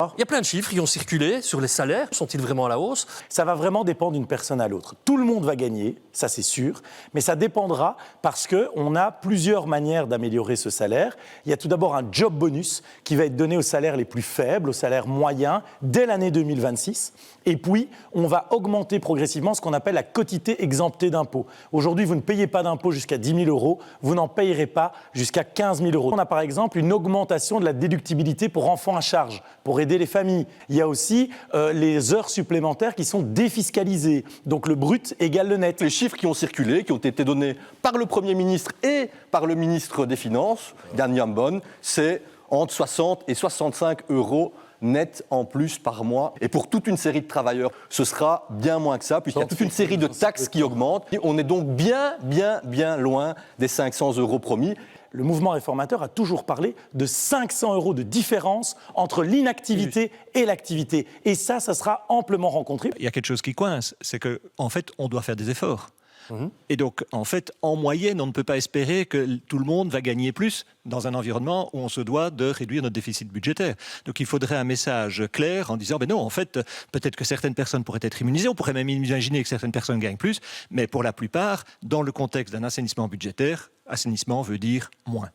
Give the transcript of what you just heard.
Il y a plein de chiffres qui ont circulé sur les salaires. Sont-ils vraiment à la hausse? Ça va vraiment dépendre d'une personne à l'autre. Tout le monde va gagner, ça c'est sûr, mais ça dépendra parce qu'on a plusieurs manières d'améliorer ce salaire. Il y a tout d'abord un job bonus qui va être donné aux salaires les plus faibles, aux salaires moyens, dès l'année 2026. Et puis, on va augmenter progressivement ce qu'on appelle la quotité exemptée d'impôts. Aujourd'hui, vous ne payez pas d'impôts jusqu'à 10 000 euros, vous n'en payerez pas jusqu'à 15 000 euros. On a par exemple une augmentation de la déductibilité pour enfants à charge, pour aider les familles. Il y a aussi les heures supplémentaires qui sont défiscalisées. Donc le brut égale le net. Les chiffres qui ont circulé, qui ont été donnés par le Premier ministre et par le ministre des Finances, Yann Yambon, c'est entre 60 et 65 euros net en plus par mois. Et pour toute une série de travailleurs, ce sera bien moins que ça, puisqu'il y a toute une série de taxes qui augmentent. On est donc bien loin des 500 euros promis. Le mouvement réformateur a toujours parlé de 500 euros de différence entre l'inactivité et l'activité. Et ça sera amplement rencontré. Il y a quelque chose qui coince, c'est qu'en fait, on doit faire des efforts. Et donc, en fait, en moyenne, on ne peut pas espérer que tout le monde va gagner plus dans un environnement où on se doit de réduire notre déficit budgétaire. Donc, il faudrait un message clair en disant, ben non, en fait, peut-être que certaines personnes pourraient être immunisées, on pourrait même imaginer que certaines personnes gagnent plus, mais pour la plupart, dans le contexte d'un assainissement budgétaire, assainissement veut dire moins.